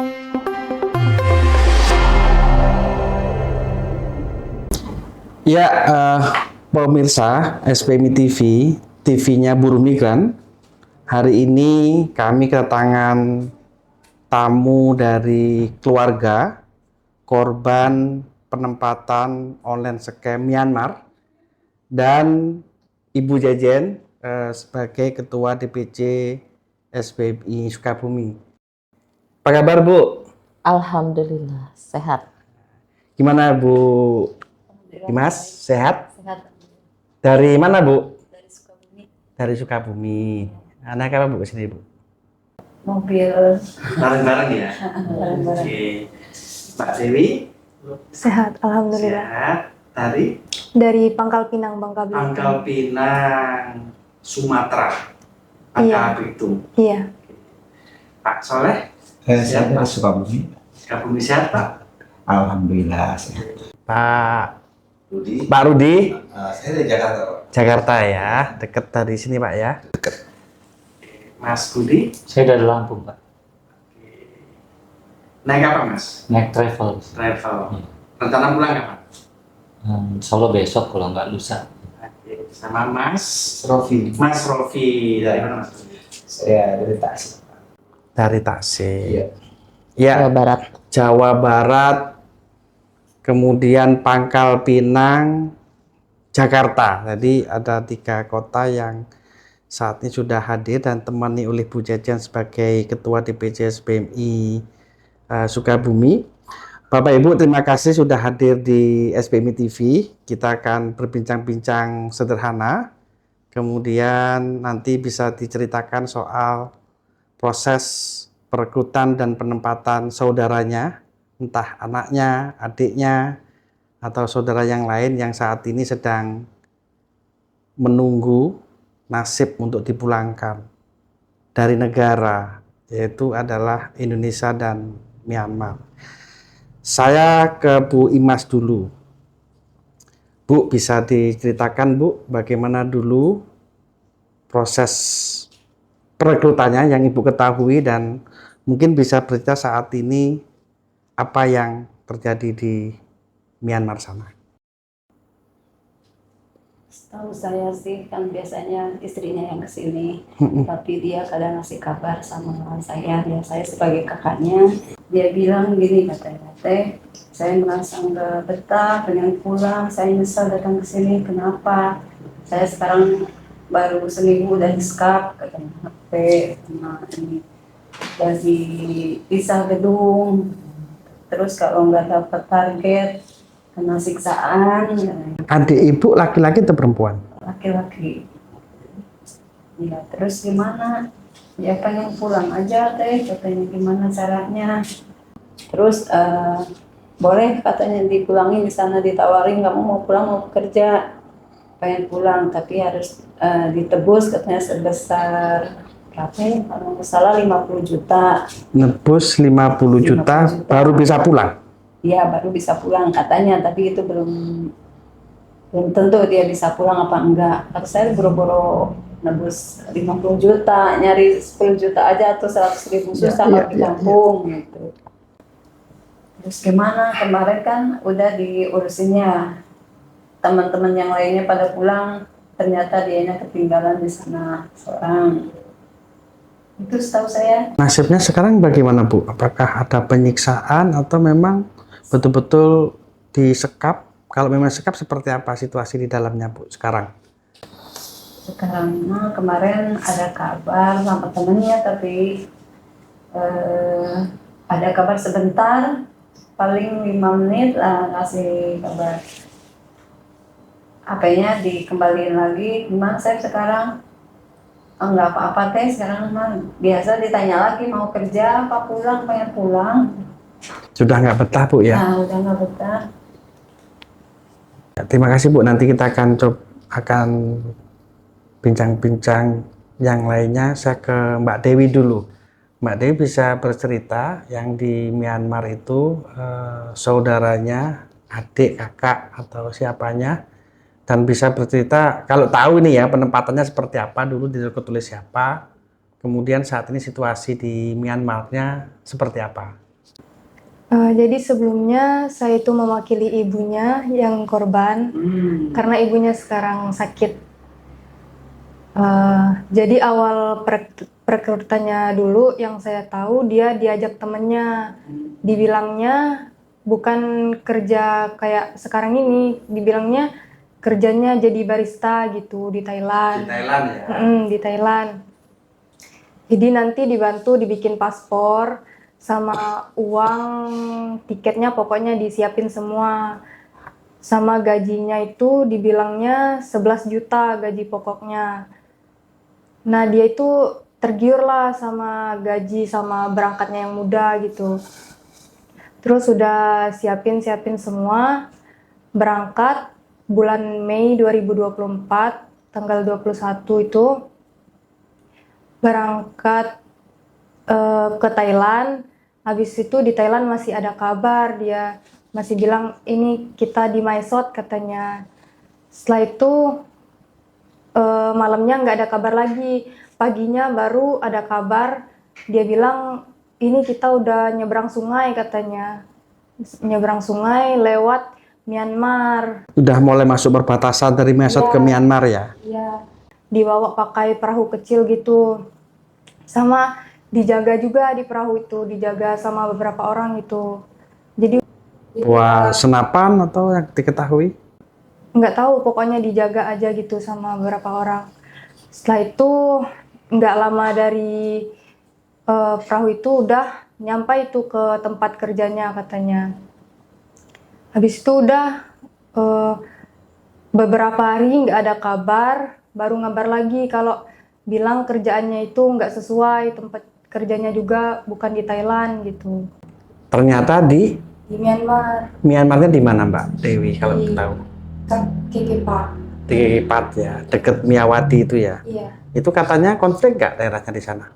Ya, pemirsa SPMI TV, TV-nya Buruh Migran. Hari ini kami kedatangan tamu dari keluarga korban penempatan online scam Myanmar dan Ibu Jejen sebagai Ketua DPC SPMI Sukabumi. Apa kabar, Bu? Alhamdulillah, sehat. Gimana, Bu Dimas? Sehat? Sehat. Dari mana, Bu? Dari Sukabumi. Dari Sukabumi. Anak apa, Bu, kesini, Bu? Mobil. Bareng-bareng ya? Bareng-bareng. Oke. Mbak Dewi? Sehat, alhamdulillah. Sehat. Dari Pangkal Pinang, Bangka Belitung. Pangkal Pinang, Sumatera. Iya. Belitung. Iya. Pak Soleh? Saya dari Sukabumi. Sukabumi sehat, Pak? Alhamdulillah sehat. Pak Rudi. Pak Rudi? Saya dari Jakarta, Pak. Jakarta ya, dekat dari sini, Pak ya? Dekat. Mas Budi? Saya dari Lampung, Pak. Naik apa, Mas? Naik travel. Travel. Rencana pulang kapan? Solo besok kalau nggak lusa. Oke. Sama Mas Rofi. Mas Rofi. Dari mana, Mas? Saya dari Tasik. Dari Tasik. Iya. Ya, Jawa Barat. Jawa Barat, kemudian Pangkal Pinang, Jakarta. Jadi ada 3 kota yang saat ini sudah hadir dan temani oleh Bu Jejen sebagai Ketua DPC SPMI Sukabumi. Bapak Ibu, terima kasih sudah hadir di SPMI TV. Kita akan berbincang-bincang sederhana. Kemudian nanti bisa diceritakan soal proses perekrutan dan penempatan saudaranya, entah anaknya, adiknya, atau saudara yang lain yang saat ini sedang menunggu nasib untuk dipulangkan dari negara, yaitu adalah Indonesia dan Myanmar. Saya ke Bu Imas dulu. Bu, bisa diceritakan, Bu, bagaimana dulu proses perekrutannya yang Ibu ketahui dan mungkin bisa bercerita saat ini apa yang terjadi di Myanmar sana. Setahu saya sih kan biasanya istrinya yang kesini, tapi dia kadang ngasih kabar sama saya sebagai kakaknya. Dia bilang gini, katanya, "Teh, saya merasa nggak betah, pengen pulang, saya nyesal datang ke sini, kenapa? Saya sekarang baru seminggu udah di-skap," katanya, "HP sama ini dari pisah gedung, terus kalau nggak dapat target kena siksaan." Adik Ibu laki-laki atau perempuan? Laki-laki. Ya, terus gimana? Ya pengen pulang aja Teh, katanya gimana caranya. Terus boleh katanya dipulangin, di sana ditawarin kamu mau pulang mau kerja. Pengen pulang tapi harus ditebus katanya sebesar berapa ya? Kalau nggak salah 50 juta. Nebus 50 juta baru bisa pulang? Iya, baru bisa pulang katanya, tapi itu belum tentu dia bisa pulang apa enggak. Tapi saya boro-boro nebus 50 juta, nyari 10 juta aja atau 100.000 susah kalau di kampung gitu. Terus gimana? Kemarin kan udah diurusinnya. Teman-teman yang lainnya pada pulang, ternyata dianya ketinggalan di sana seorang. Itu setahu saya. Nasibnya sekarang bagaimana, Bu? Apakah ada penyiksaan atau memang betul-betul disekap? Kalau memang sekap, seperti apa situasi di dalamnya, Bu, sekarang? Sekarang kemarin ada kabar sama temennya, tapi ada kabar sebentar, paling 5 menit lah kasih kabar. HP-nya dikembaliin lagi, gimana saya sekarang? Enggak apa-apa Teh, sekarang mah biasa ditanya lagi mau kerja apa pulang, pengen pulang. Sudah nggak betah, Bu, ya? Nah, udah nggak betah. Terima kasih, Bu. Nanti kita akan bincang-bincang yang lainnya. Saya ke Mbak Dewi dulu. Mbak Dewi bisa bercerita yang di Myanmar itu saudaranya, adik, kakak, atau siapanya, dan bisa bercerita kalau tahu ini ya penempatannya seperti apa, dulu direkrut oleh siapa, kemudian saat ini situasi di Myanmarnya seperti apa. Jadi sebelumnya saya itu mewakili ibunya yang korban karena ibunya sekarang sakit. Jadi awal perekrutannya dulu yang saya tahu dia diajak temennya, dibilangnya bukan kerja kayak sekarang ini, dibilangnya kerjanya jadi barista gitu di Thailand. Di Thailand ya. Di Thailand. Jadi nanti dibantu dibikin paspor sama uang tiketnya pokoknya disiapin semua. Sama gajinya itu dibilangnya 11 juta gaji pokoknya. Nah dia itu tergiur lah sama gaji sama berangkatnya yang muda gitu. Terus udah siapin semua, berangkat bulan Mei 2024 tanggal 21 itu berangkat ke Thailand. Habis itu di Thailand masih ada kabar, dia masih bilang ini kita di Mysot katanya. Setelah itu malamnya nggak ada kabar lagi, paginya baru ada kabar, dia bilang ini kita udah nyebrang sungai katanya, nyebrang sungai lewat Myanmar. Udah mulai masuk perbatasan dari Mysot ke Myanmar ya? Iya, dibawa pakai perahu kecil gitu, sama dijaga juga di perahu itu, dijaga sama beberapa orang itu. Jadi Wah, senapan atau yang diketahui? nggak tahu, pokoknya dijaga aja gitu sama beberapa orang. Setelah itu nggak lama dari perahu itu udah nyampe itu ke tempat kerjanya katanya. Habis itu udah beberapa hari nggak ada kabar, baru ngabar lagi kalau bilang kerjaannya itu nggak sesuai, tempat kerjanya juga bukan di Thailand gitu. Ternyata di Myanmar. Myanmarnya di mana Mbak Dewi kalau tahu? Kekepak. Di Pat ya, deket Miyawati itu ya. Iya. Itu katanya konflik nggak daerahnya di sana?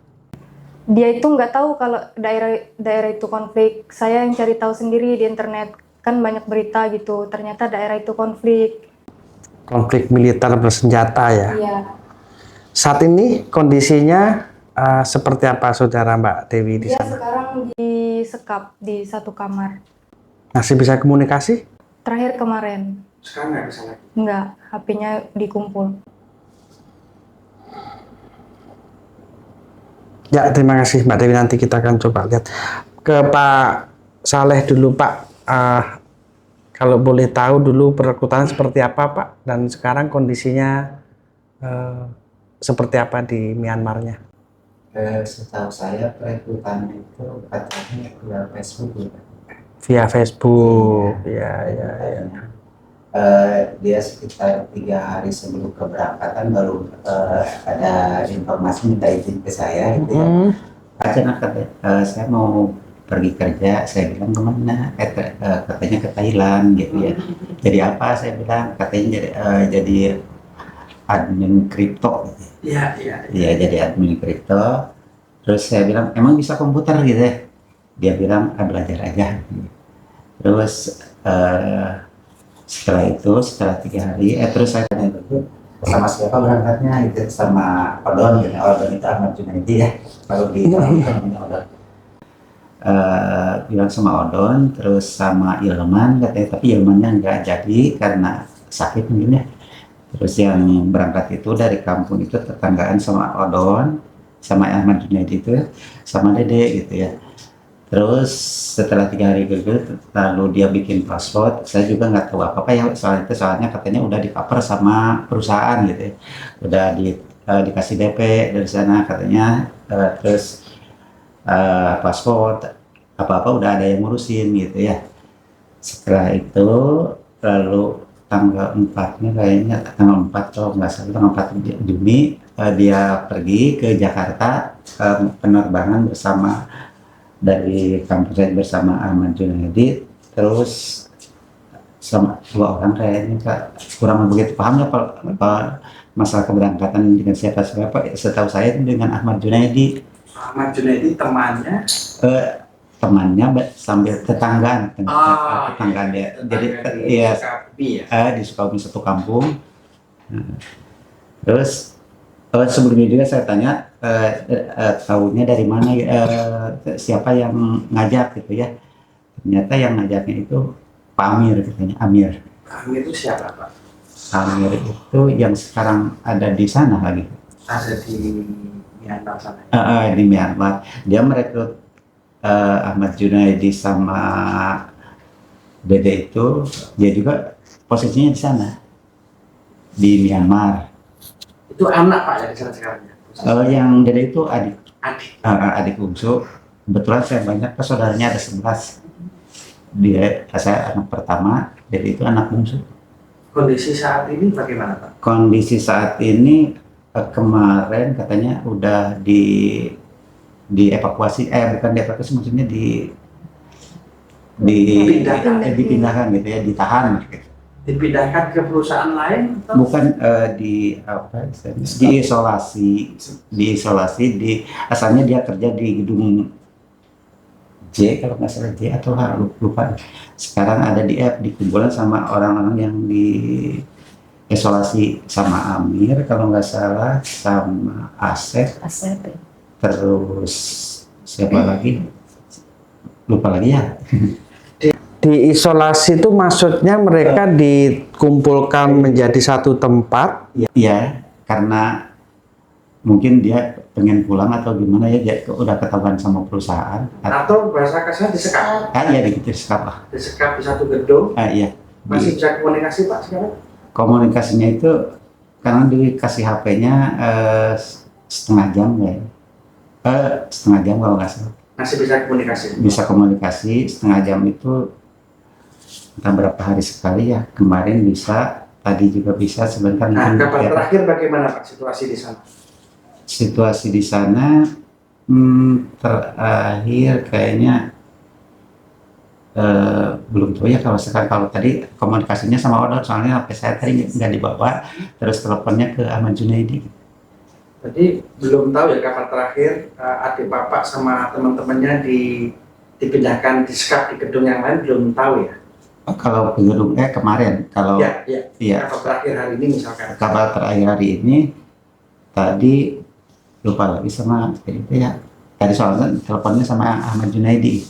Dia itu nggak tahu kalau daerah itu konflik. Saya yang cari tahu sendiri di internet, kan banyak berita gitu. Ternyata daerah itu konflik. Konflik militer bersenjata ya. Iya. Saat ini kondisinya seperti apa saudara Mbak Dewi di Dia sana? sekarang disekap di satu kamar. Masih bisa komunikasi? Terakhir kemarin. Sekarang nggak bisa lagi. Nggak, HP-nya dikumpul. Ya, terima kasih Mbak Dewi. Nanti kita akan coba lihat ke Pak Saleh dulu Pak. Kalau boleh tahu dulu perekrutan seperti apa Pak, dan sekarang kondisinya seperti apa di Myanmarnya? Setahu saya perekrutan itu katanya via Facebook. Via Facebook, ya. Dia sekitar 3 hari sebelum keberangkatan baru ada informasi minta izin ke saya gitu ya. Saya mau pergi kerja, saya bilang kemana? Katanya ke Thailand gitu ya. Jadi apa? Saya bilang katanya jadi admin kripto. Iya, jadi admin kripto. Terus saya bilang emang bisa komputer gitu ya? Dia bilang belajar aja. Terus setelah 3 hari, terus saya tanya dulu sama siapa berangkatnya, itu sama Odon gitu. Odon itu Ahmad Junaidi ya, baru di Odon. Bilang sama Odon, terus sama Ilman katanya, tapi Ilmannya nggak jadi karena sakit mungkin ya. Terus yang berangkat itu dari kampung itu tetanggaan sama Odon, sama Ahmad Junaidi itu, sama Dede gitu ya. Terus setelah 3 hari gitu, lalu dia bikin paspor. Saya juga nggak tahu apa-apa ya soalnya katanya udah di-cover sama perusahaan gitu ya. Udah dikasih DP dari sana katanya. Terus paspor apa-apa udah ada yang ngurusin gitu ya. Setelah itu lalu tanggal 4-nya kayaknya, tanggal 4 kalau nggak salah, tanggal 4 Juni dia pergi ke Jakarta, penerbangan bersama dari kampus saya bersama Ahmad Junaidi. Terus sama 2 orang kayaknya kurang begitu paham ya apa masalah keberangkatan dengan siapa. Setahu saya dengan Ahmad Junaidi. Ahmad Junaidi temannya? Temannya sambil tetanggaan dia. Jadi ya di Sukabumi satu kampung. Terus sebelumnya juga saya tanya tahunya dari mana, siapa yang ngajak gitu ya. Ternyata yang ngajaknya itu Pak Amir, katanya Amir. Amir itu siapa Pak? Amir itu yang sekarang ada di sana lagi. Ada di Myanmar sana. Di Myanmar. Dia merekrut Ahmad Junaidi sama Dede itu, dia juga posisinya di sana, di Myanmar. Itu anak Pak ya di sana sekarang ya? Yang Dede itu adik, Adik. adik bungsu. Kebetulan saya banyak, saudaranya ada 11. Dia, saya anak pertama, Dede itu anak bungsu. Kondisi saat ini bagaimana Pak? Kondisi saat ini kemarin katanya udah dievakuasi, bukan dievakuasi, maksudnya dipindahkan gitu ya, ditahan gitu. Dipindahkan ke perusahaan lain? Atau? Bukan diisolasi, asalnya dia kerja di gedung J kalau nggak salah J atau lupa. Sekarang ada di kumpulan sama orang-orang yang di isolasi sama Amir kalau nggak salah, sama Asep, terus siapa lagi? Lupa lagi ya. Diisolasi itu maksudnya mereka dikumpulkan menjadi satu tempat? Iya, karena mungkin dia pengen pulang atau gimana ya, dia udah ketahuan sama perusahaan. Atau bahasa kasar disekap? Iya, disekap lah. Disekap di satu gedung? Iya. Masih bisa komunikasi Pak sekarang? Komunikasinya itu karena dikasih HP-nya setengah jam ya. Setengah jam kalau nggak salah. Masih bisa komunikasi? Bisa komunikasi setengah jam itu entah berapa hari sekali ya. Kemarin bisa, tadi juga bisa, sebentar. Nah, kabar ya. terakhir bagaimana Pak situasi di sana? Situasi di sana terakhir kayaknya belum tahu ya kalau sekarang. Kalau tadi komunikasinya sama Odon, soalnya HP saya tadi nggak dibawa, terus teleponnya ke Ahmad Junaidi. Jadi belum tahu ya kabar terakhir adik bapak sama teman-temannya dipindahkan disekap di gedung yang lain, belum tahu ya? Kalau ke gedung kemarin, kalau iya, Kabar terakhir hari ini misalkan. kabar terakhir hari ini tadi lupa lagi sama itu ya. Tadi soalnya teleponnya sama Ahmad Junaidi.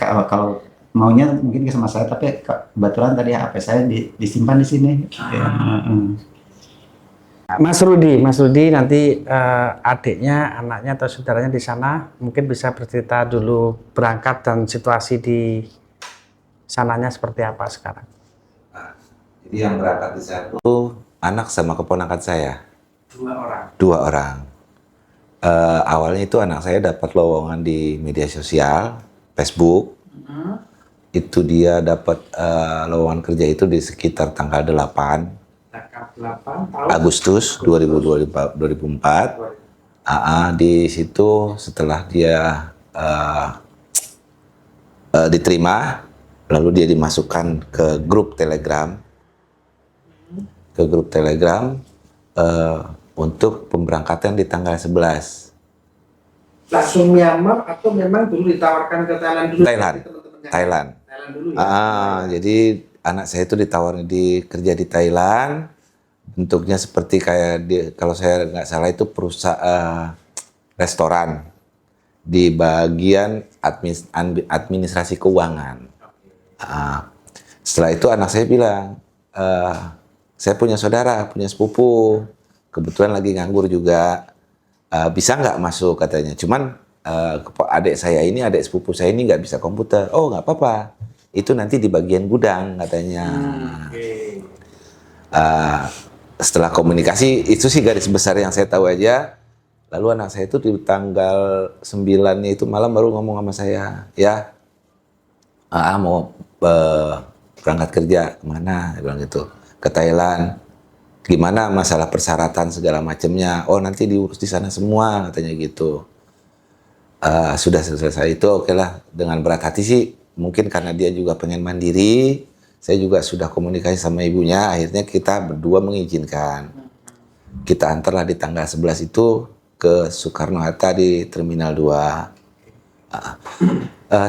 Kalau maunya mungkin sama saya, tapi kebetulan tadi HP saya disimpan di sini. Mas Rudi nanti adiknya, anaknya atau saudaranya di sana mungkin bisa bercerita dulu berangkat dan situasi di sananya seperti apa sekarang. Jadi yang berangkat di sana itu anak sama keponakan saya. 2 orang. 2 orang. Awalnya itu anak saya dapat lowongan di media sosial, Facebook. Itu dia dapat lowongan kerja itu di sekitar tanggal 8 tahun Agustus 2004. Di situ setelah dia diterima, lalu dia dimasukkan ke grup Telegram. Untuk pemberangkatan di tanggal 11. Langsung Myanmar atau memang dulu ditawarkan ke Thailand dulu? Thailand dulu ya? Jadi anak saya itu ditawarin kerja di Thailand. Bentuknya seperti kayak kalau saya nggak salah itu perusahaan restoran di bagian administrasi keuangan. Setelah itu anak saya bilang, saya punya saudara, punya sepupu, kebetulan lagi nganggur juga, bisa nggak masuk katanya. Cuman adik sepupu saya ini nggak bisa komputer. Oh nggak apa-apa, itu nanti di bagian gudang katanya. Setelah komunikasi, itu sih garis besar yang saya tahu aja. Lalu anak saya itu di tanggal 9-nya itu malam baru ngomong sama saya, ya mau berangkat kerja kemana, dia bilang gitu, ke Thailand. Gimana masalah persyaratan segala macamnya? Oh nanti diurus di sana semua katanya gitu. Sudah selesai itu, oke lah, dengan berat hati sih, mungkin karena dia juga pengen mandiri. Saya juga sudah komunikasi sama ibunya, akhirnya kita berdua mengizinkan. Kita antarlah di tanggal 11 itu ke Soekarno-Hatta di Terminal 2.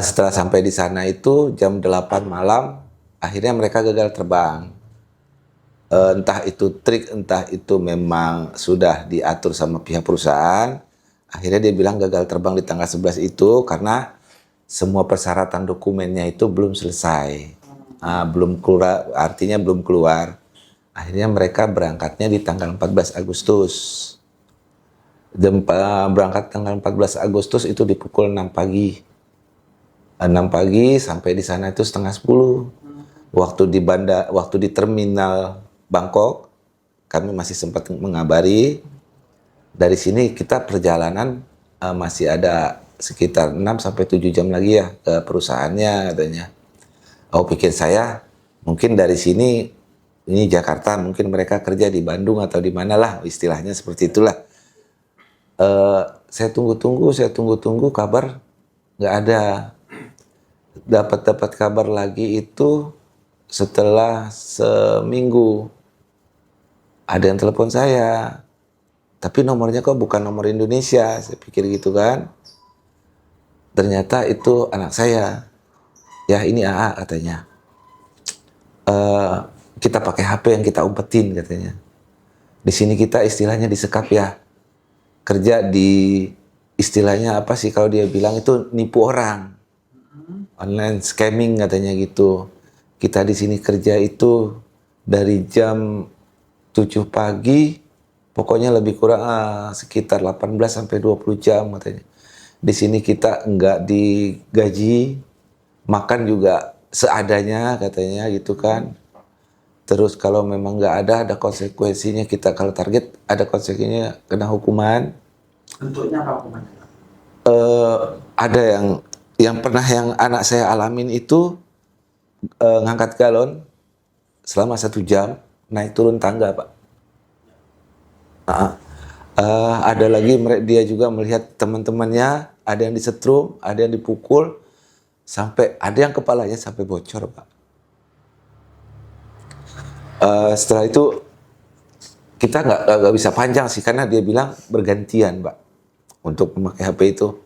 Setelah sampai di sana itu jam 8 malam, akhirnya mereka gagal terbang. Entah itu trik, entah itu memang sudah diatur sama pihak perusahaan. Akhirnya dia bilang gagal terbang di tanggal 11 itu karena semua persyaratan dokumennya itu belum selesai. Belum keluar, artinya belum keluar. Akhirnya mereka berangkatnya di tanggal 14 Agustus. Berangkat tanggal 14 Agustus itu di pukul 6 pagi. 6 pagi sampai di sana itu setengah 10. Waktu di terminal Bangkok, kami masih sempat mengabari. Dari sini kita perjalanan masih ada sekitar 6 sampai 7 jam lagi ya ke perusahaannya katanya. Pikir saya mungkin dari sini, ini Jakarta, mungkin mereka kerja di Bandung atau di mana lah, istilahnya seperti itulah. Saya tunggu kabar nggak ada. Dapat kabar lagi itu setelah seminggu. Ada yang telepon saya, tapi nomornya kok bukan nomor Indonesia. Saya pikir gitu kan. Ternyata itu anak saya. Ya ini AA katanya. Kita pakai HP yang kita umpetin katanya. Di sini kita istilahnya disekap ya. Kerja di istilahnya apa sih kalau dia bilang itu nipu orang. Online scamming katanya gitu. Kita di sini kerja itu dari jam 7 pagi, pokoknya lebih kurang sekitar 18 sampai 20 jam katanya. Di sini kita enggak digaji, makan juga seadanya katanya gitu kan. Terus kalau memang enggak ada konsekuensinya, kita kalau target ada konsekuensinya, kena hukuman. Bentuknya apa hukumannya? Ada yang pernah yang anak saya alamin itu ngangkat galon selama 1 jam, naik turun tangga Pak. Ada lagi dia juga melihat teman-temannya, ada yang disetrum, ada yang dipukul, sampai ada yang kepalanya sampai bocor Pak. Setelah itu kita nggak bisa panjang sih, karena dia bilang bergantian Pak untuk memakai HP itu.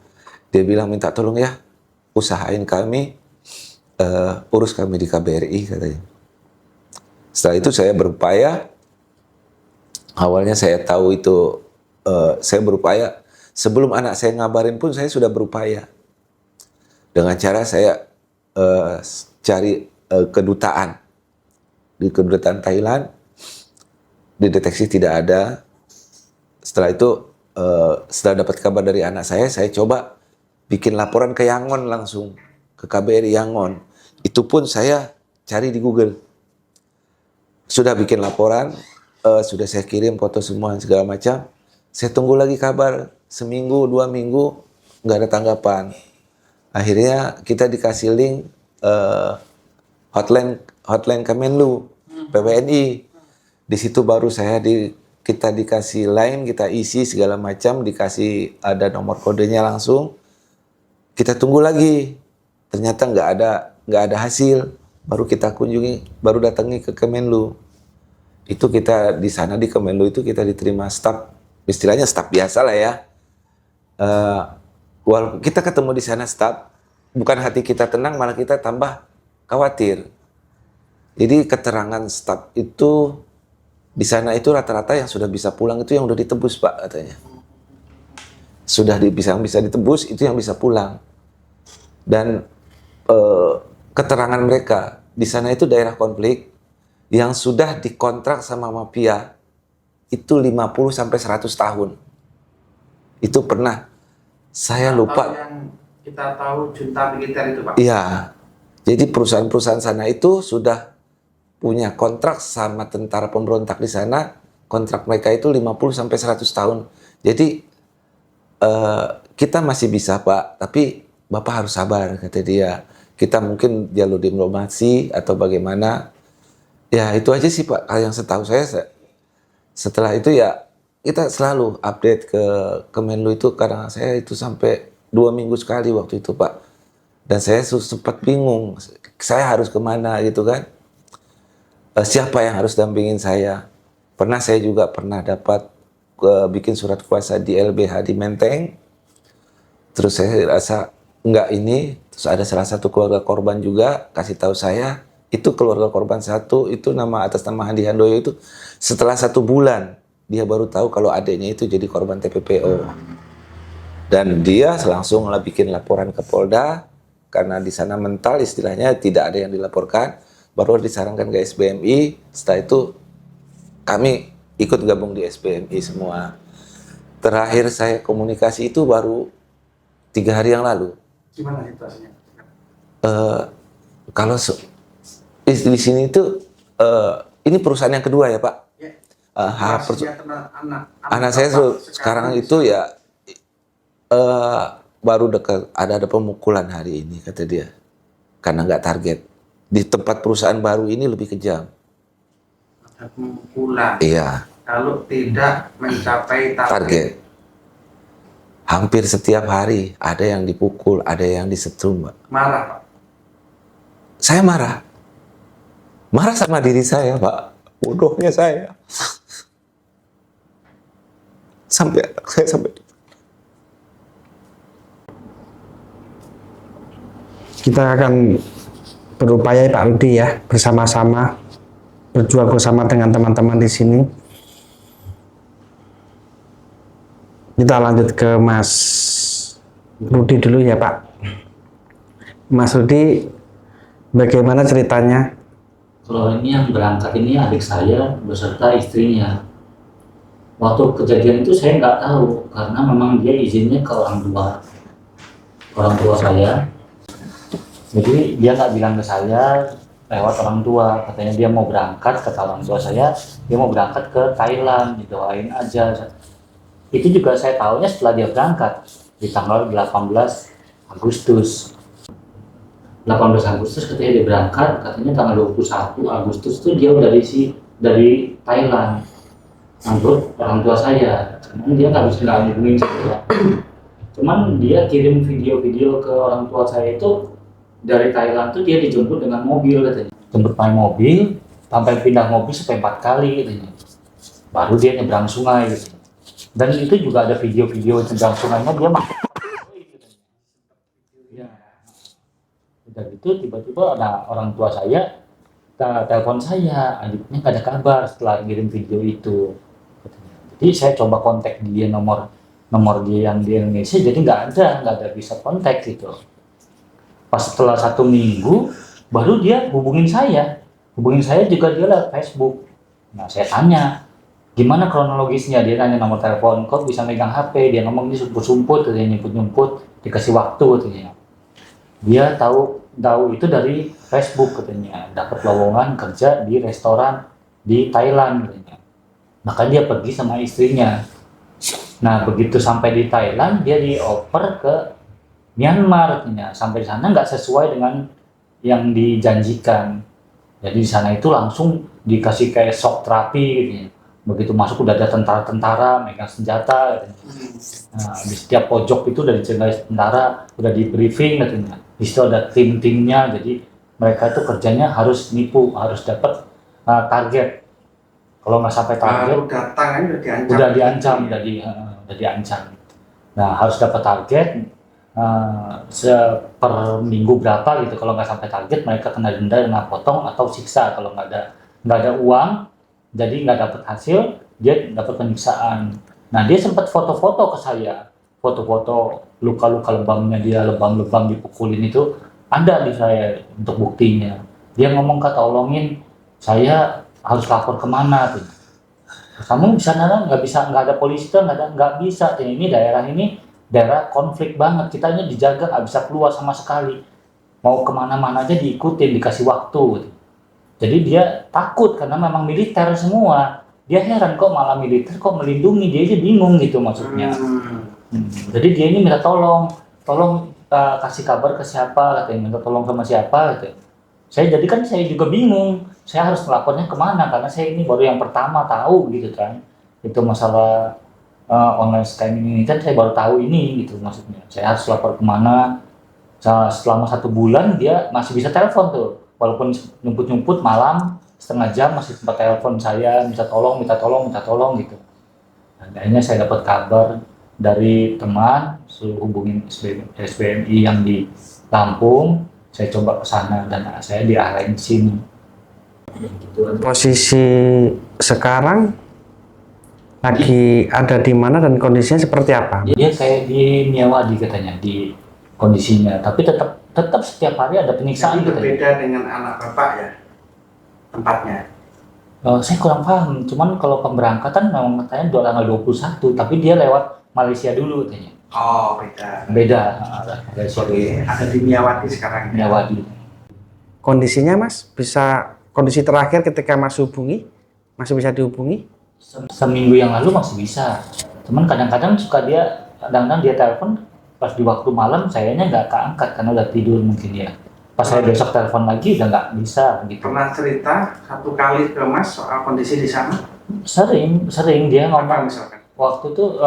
Dia bilang minta tolong ya, usahain kami, urus kami di KBRI katanya. Setelah itu saya berupaya. Awalnya saya tahu itu, saya berupaya. Sebelum anak saya ngabarin pun saya sudah berupaya. Dengan cara saya cari kedutaan. Di kedutaan Thailand, dideteksi tidak ada. Setelah itu, setelah dapat kabar dari anak saya coba bikin laporan ke Yangon langsung. Ke KBRI Yangon. Itu pun saya cari di Google. Sudah bikin laporan, sudah saya kirim foto semua segala macam. Saya tunggu lagi kabar, seminggu, 2 minggu, nggak ada tanggapan. Akhirnya kita dikasih link hotline Kemenlu, PWNI. Di situ baru kita dikasih line, kita isi segala macam, dikasih ada nomor kodenya langsung. Kita tunggu lagi, ternyata nggak ada hasil. Baru kita baru datangi ke Kemenlu. Itu kita di sana di Kemenlu itu kita diterima staf, istilahnya staf biasa lah ya. Walaupun kita ketemu di sana staf, bukan hati kita tenang, malah kita tambah khawatir. Jadi keterangan staf itu di sana itu rata-rata yang sudah bisa pulang itu yang udah ditebus Pak katanya. Sudah bisa ditebus itu yang bisa pulang. Dan keterangan mereka di sana itu daerah konflik yang sudah dikontrak sama mafia itu 50 sampai 100 tahun. Itu pernah. Saya lupa. Yang kita tahu junta militer itu Pak. Iya. Jadi perusahaan-perusahaan sana itu sudah punya kontrak sama tentara pemberontak di sana. Kontrak mereka itu 50 sampai 100 tahun. Jadi kita masih bisa Pak, tapi Bapak harus sabar kata dia. Kita mungkin jalur diplomasi atau bagaimana. Ya itu aja sih Pak, yang setahu saya. Setelah itu ya kita selalu update ke Kemenlu itu, karena saya itu sampai 2 minggu sekali waktu itu Pak. Dan saya sempat bingung, saya harus kemana gitu kan. Siapa yang harus dampingin saya. Saya juga pernah dapat bikin surat kuasa di LBH di Menteng. Terus saya rasa enggak ini, terus ada salah satu keluarga korban juga kasih tahu saya, itu keluarga korban satu, itu atas nama Handi Handoyo itu setelah 1 bulan dia baru tahu kalau adiknya itu jadi korban TPPO. Dan dia langsung bikin laporan ke Polda, karena di sana mental istilahnya tidak ada yang dilaporkan, baru disarankan ke SBMI. Setelah itu kami ikut gabung di SBMI semua. Terakhir saya komunikasi itu baru 3 hari yang lalu. Gimana situasinya? Kalau di sini itu ini perusahaan yang kedua ya Pak. Ya. Anak saya sekarang itu ya baru dekat ada pemukulan hari ini kata dia karena nggak target. Di tempat perusahaan baru ini lebih kejam. Ada pemukulan. Iya. Kalau tidak mencapai target. Hampir setiap hari ada yang dipukul, ada yang disetrum, Pak. Marah, Pak. Saya marah. Marah sama diri saya, Pak. Bodohnya saya. Sampai Kita akan berupaya Pak Rudi ya, bersama-sama berjuang bersama dengan teman-teman di sini. Kita lanjut ke Mas Rudi dulu ya Pak. Mas Rudi, bagaimana ceritanya? Kalau ini yang berangkat ini adik saya beserta istrinya. Waktu kejadian itu saya nggak tahu karena memang dia izinnya ke orang tua saya. Jadi dia nggak bilang ke saya lewat orang tua. Katanya dia mau berangkat, kata orang tua saya, dia mau berangkat ke Thailand, didoain aja. Itu juga saya tahunya setelah dia berangkat di tanggal 18 Agustus. 18 Agustus ketika dia berangkat, katanya tanggal 21 Agustus itu dia udah dari Thailand. Menurut orang tua saya, cuman dia nggak bisa hubungin saya. Cuman dia kirim video-video ke orang tua saya itu dari Thailand tuh dia dijemput dengan mobil katanya. Jemput pakai mobil, sampai pindah mobil sampai 4 kali katanya. Baru dia nyebrang sungai gitu. Dan itu juga ada video-video nyebrang sungainya dia makan. Ya. Udah gitu tiba-tiba ada orang tua saya telepon saya, adiknya nggak ada kabar setelah ngirim video itu. Jadi saya coba kontak dia nomor dia yang di Indonesia, jadi nggak ada bisa kontak gitu. Pas setelah 1 minggu baru dia hubungin saya juga dia lewat Facebook. Nah saya tanya gimana kronologisnya, dia nanya nomor telepon, kok bisa megang HP, dia ngomong ini sumput-sumput, dia nyumput-nyumput, dikasih waktu katanya. Dia tahu itu dari Facebook katanya, dapat lowongan kerja di restoran di Thailand katanya. Maka dia pergi sama istrinya. Nah begitu sampai di Thailand dia dioper ke Myanmar katanya. Sampai di sana nggak sesuai dengan yang dijanjikan. Jadi di sana itu langsung dikasih kayak shock terapi katanya. Begitu masuk udah ada tentara-tentara megang senjata katanya. Nah, di setiap pojok itu udah dijaga tentara, udah di briefing katanya. Di situ ada tim-timnya, jadi mereka itu kerjanya harus nipu, harus dapat target. Kalau nggak sampai target, baru datang kan udah diancam. Nah harus dapat target per minggu berapa gitu. Kalau nggak sampai target mereka kena denda dengan potong atau siksa. Kalau nggak ada uang, jadi nggak dapat hasil, dia dapat penyiksaan. Nah dia sempat foto-foto ke saya, foto-foto luka-luka lebamnya dia, lebam-lebam dipukulin itu ada di saya untuk buktinya. Dia ngomong, Kak tolongin saya harus lapor kemana tuh. Kamu bisa nggak ada polisi tuh, nggak bisa. Ini daerah konflik banget, kita ini dijaga, nggak bisa keluar sama sekali. Mau kemana-mana aja diikutin, dikasih waktu. Jadi dia takut karena memang militer semua. Dia heran kok malah militer kok melindungi, dia aja bingung gitu maksudnya. Jadi dia ini minta tolong kasih kabar ke siapa, katanya minta tolong sama siapa gitu. Saya juga bingung, saya harus melapornya kemana karena saya ini baru yang pertama tahu gitu kan. Itu masalah online scam ini kan saya baru tahu ini gitu maksudnya. Saya harus lapor kemana? Selama 1 bulan dia masih bisa telepon tuh. Walaupun nyumput malam setengah jam masih sempat telepon saya, minta tolong gitu. Akhirnya saya dapat kabar dari teman, suruh hubungin SBMI yang di Lampung. Saya coba ke sana dan saya diarahin ke sini. Posisi sekarang lagi ada di mana dan kondisinya seperti apa? Dia kayak di Miyawadi katanya di kondisinya, tapi tetap tetap setiap hari ada penyiksaan Jadi katanya. berbeda dengan anak bapak ya tempatnya. Saya kurang paham, cuman kalau pemberangkatan memang katanya tanggal 21, tapi dia lewat Malaysia dulu katanya. Oh, beda. Beda, Malaysia dulu. Oke, ada di Miyawati sekarang. Miyawati. Kondisinya Mas, kondisi terakhir ketika Mas hubungi, masih bisa dihubungi? Seminggu yang lalu masih bisa, cuman kadang-kadang dia telepon pas di waktu malam, sayanya nggak keangkat karena udah tidur mungkin dia. Pas saya besok telepon lagi udah nggak bisa gitu. Pernah cerita satu kali ke Mas soal kondisi di sana? Sering dia Apa ngomong misalkan? waktu itu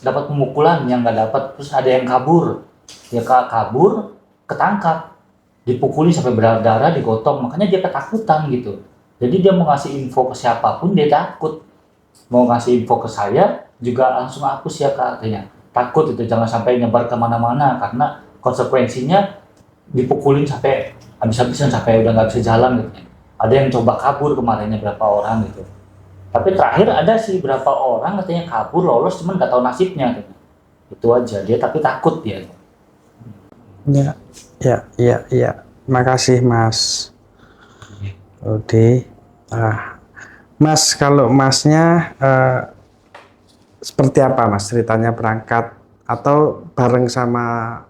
dapat pemukulan yang nggak dapat, terus ada yang kabur, dia kabur, ketangkap, dipukuli sampai berdarah, digotong, makanya dia ketakutan gitu. Jadi dia mau ngasih info ke siapapun dia takut, mau ngasih info ke saya juga langsung hapus ya katanya, takut itu jangan sampai nyebar kemana-mana karena konsekuensinya dipukulin sampai habis-habisan sampai udah nggak bisa jalan gitu. Ada yang coba kabur kemarinnya berapa orang gitu. Tapi terakhir ada sih berapa orang katanya kabur lolos cuman nggak tahu nasibnya gitu. Itu aja dia tapi takut dia. Ya. Makasih Mas. Oke. Mas, kalau Masnya seperti apa Mas ceritanya berangkat atau bareng sama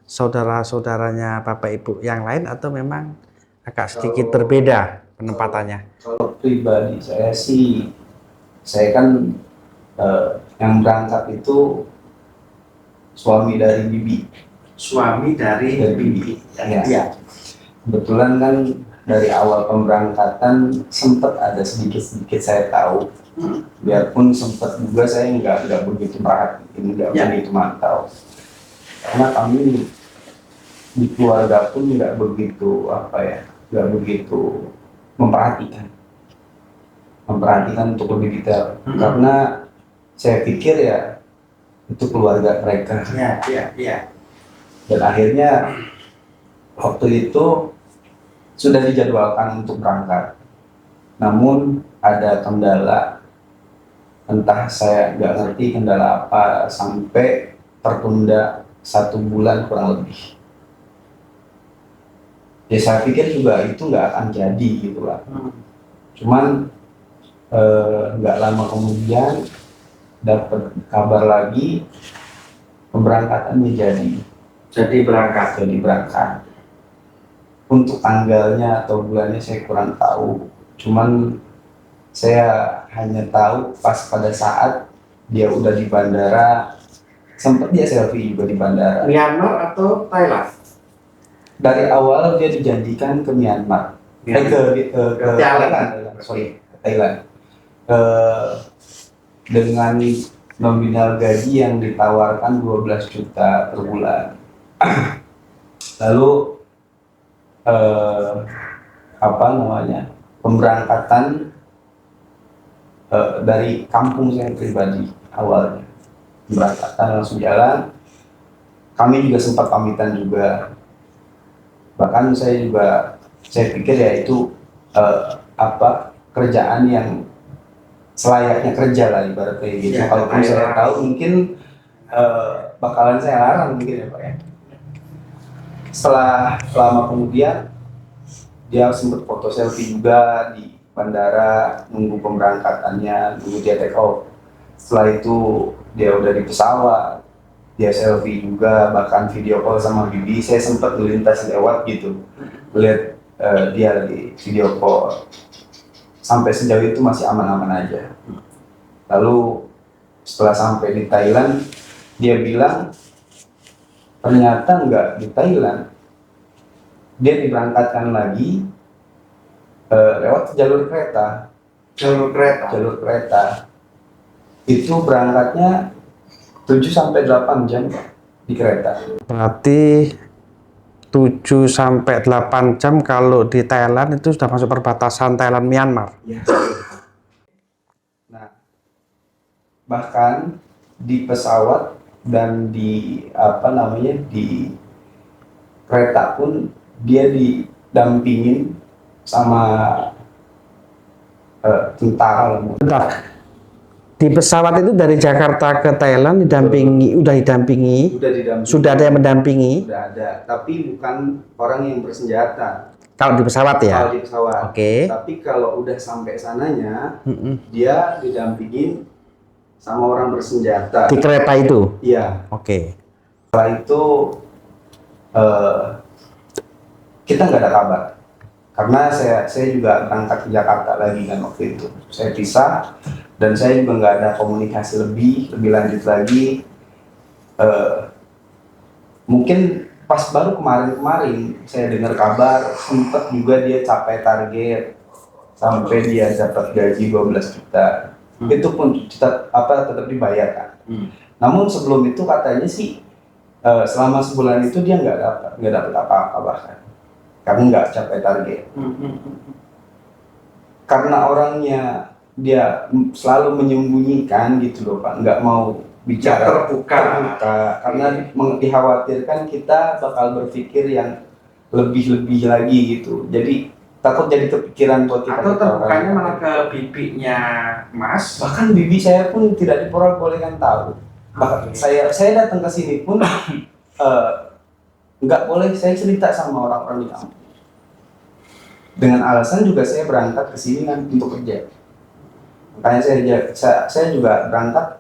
saudara-saudaranya Bapak Ibu yang lain atau memang agak sedikit berbeda penempatannya? Kalau pribadi saya sih, saya kan yang berangkat itu suami dari Bibi. Suami dari Bibi. Ya. Kebetulan kan dari awal pemberangkatan sempat ada sedikit-sedikit saya tahu. Biarpun sempat juga saya nggak begitu perhatiin, nggak begitu mantau. Karena kami di keluarga pun nggak begitu memperhatikan untuk lebih detail. Karena saya pikir ya itu keluarga mereka. Iya. Dan akhirnya waktu itu sudah dijadwalkan untuk berangkat. Namun ada kendala, entah saya nggak ngerti kendala apa, sampai tertunda 1 bulan kurang lebih. Ya saya pikir juga itu nggak akan jadi gitu lah. Cuman nggak lama kemudian dapat kabar lagi pemberangkatannya jadi berangkat. Untuk tanggalnya atau bulannya saya kurang tahu. Cuman saya hanya tahu pas pada saat dia udah di bandara, sempat dia selfie juga di bandara. Myanmar atau Thailand? Dari awal dia dijanjikan ke Myanmar, ke Thailand. Dengan nominal gaji yang ditawarkan 12 juta per bulan. Lalu pemberangkatan dari kampung saya pribadi awalnya, pemberangkatan langsung jalan. Kami juga sempat pamitan juga, bahkan saya pikir ya itu kerjaan yang selayaknya kerja lah ibaratnya gitu. Kalaupun saya tahu mungkin bakalan saya larang mungkin ya Pak ya. Setelah lama kemudian dia sempat foto selfie juga di bandara, nunggu pemberangkatannya, nunggu dia take off. Setelah itu dia udah di pesawat, dia selfie juga, bahkan video call sama Bibi. Saya sempat melintas lewat gitu, lihat dia di video call. Sampai sejauh itu masih aman-aman aja. Lalu setelah sampai di Thailand, dia bilang ternyata nggak di Thailand, dia diberangkatkan lagi lewat jalur kereta. Itu berangkatnya 7-8 jam di kereta. Berarti 7-8 jam kalau di Thailand itu sudah masuk perbatasan Thailand Myanmar. Nah, bahkan di pesawat dan di di kereta pun dia didampingin sama tentara. Bentar. Di pesawat itu dari Jakarta ke Thailand udah didampingi, sudah ada yang mendampingi. Sudah ada, tapi bukan orang yang bersenjata. Kalau di pesawat ya? Kalau di pesawat. Oke. Tapi kalau udah sampai sananya, dia didampingin sama orang bersenjata. Di kereta itu? Iya. Oke. Setelah itu kita nggak ada kabar. Karena saya juga berangkat ke Jakarta lagi kan waktu itu. Saya pisah dan saya juga nggak ada komunikasi lebih lanjut lagi. Mungkin pas baru kemarin saya dengar kabar sempat juga dia capai target sampai dia dapat gaji 12 juta. Itu pun tetap dibayar kan. Namun sebelum itu katanya sih selama sebulan itu dia nggak dapat apa-apa bahkan. Kami nggak capai target. Karena orangnya dia selalu menyembunyikan gitu loh Pak, nggak mau bicara terbuka. Karena dikhawatirkan kita bakal berpikir yang lebih lagi gitu. Jadi takut jadi kepikiran buat kita. Atau terbukanya malah ke bibinya Mas. Bahkan bibi saya pun tidak diperbolehkan tahu. Bahkan saya datang ke sini pun nggak boleh saya cerita sama orang-orang di kampung. Dengan alasan juga saya berangkat ke sini kan untuk kerja. Makanya saya juga berangkat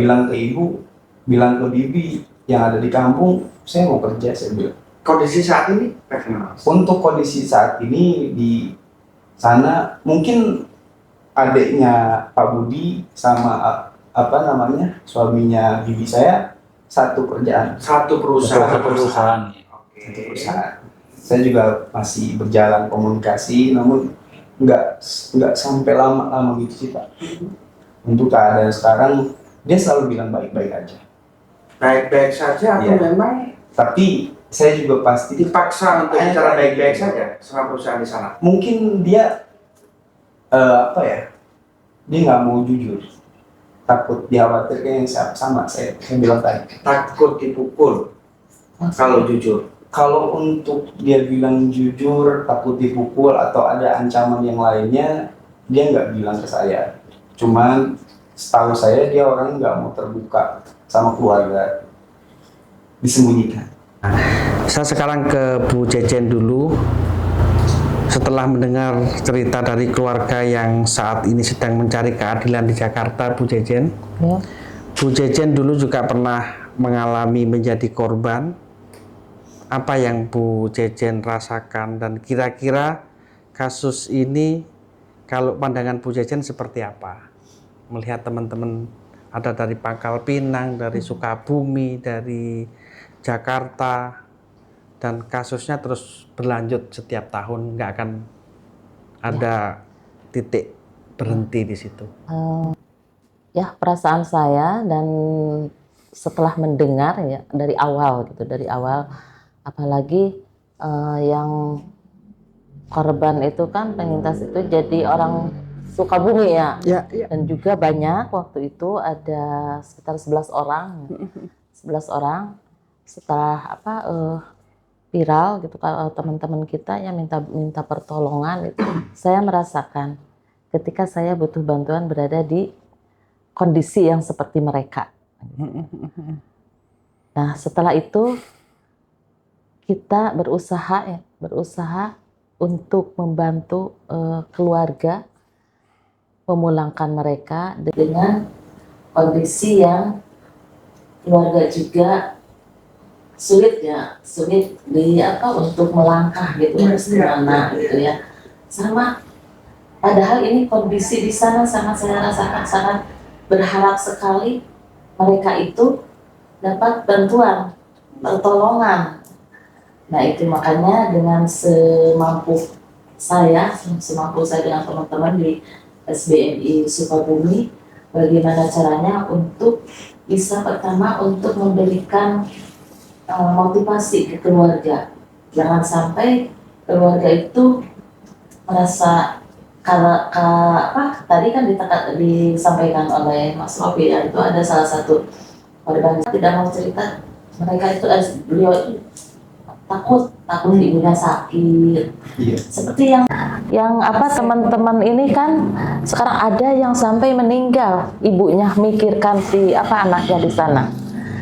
bilang ke ibu, bilang ke bibi yang ada di kampung, saya mau kerja, saya bilang. Kondisi saat ini bagaimana? Untuk kondisi saat ini di sana mungkin adiknya Pak Budi sama suaminya bibi saya satu kerjaan. Satu perusahaan. Satu perusahaan. Saya juga masih berjalan komunikasi, namun nggak sampai lama gitu sih Pak. Untuk keadaan sekarang dia selalu bilang baik-baik aja. Baik-baik saja atau memang? Tapi saya juga pasti dipaksa untuk bicara baik-baik saja sama perusahaan di sana. Mungkin dia dia nggak mau jujur, takut dikhawatirkan yang sama saya bilang tadi. Takut dipukul kalau jujur. Kalau untuk dia bilang jujur, takut dipukul atau ada ancaman yang lainnya, dia nggak bilang ke saya. Cuman setahu saya dia orang nggak mau terbuka sama keluarga, disembunyikan. Saya sekarang ke Bu Jejen dulu. Setelah mendengar cerita dari keluarga yang saat ini sedang mencari keadilan di Jakarta, Bu Jejen. Ya. Bu Jejen dulu juga pernah mengalami menjadi korban. Apa yang Bu Jejen rasakan dan kira-kira kasus ini kalau pandangan Bu Jejen seperti apa? Melihat teman-teman ada dari Pangkal Pinang, dari Sukabumi, dari Jakarta, dan kasusnya terus berlanjut setiap tahun, nggak akan ada titik berhenti di situ. Ya, perasaan saya dan setelah mendengar ya dari awal apalagi yang korban itu kan penyintas itu jadi orang Sukabumi ya. Dan juga banyak waktu itu ada sekitar 11 orang. 11 orang setelah viral gitu teman-teman kita yang minta pertolongan itu saya merasakan ketika saya butuh bantuan berada di kondisi yang seperti mereka. Nah, setelah itu kita berusaha untuk membantu keluarga memulangkan mereka dengan kondisi yang keluarga juga sulit untuk melangkah gitu harus gimana gitu ya. Sama padahal ini kondisi di sana sangat saya rasakan sangat berharap sekali mereka itu dapat bantuan pertolongan. Nah itu makanya dengan semampu saya dengan teman-teman di SBMI Sukabumi, bagaimana caranya untuk bisa pertama untuk memberikan motivasi ke keluarga. Jangan sampai keluarga itu merasa tadi kan disampaikan oleh Mas Rofi ya, itu ada salah satu korban tidak mau cerita, mereka itu beliau itu takut ibunya sakit. Seperti yang Yang apa teman-teman ini kan sekarang ada yang sampai meninggal, ibunya mikirkan si apa anaknya di sana.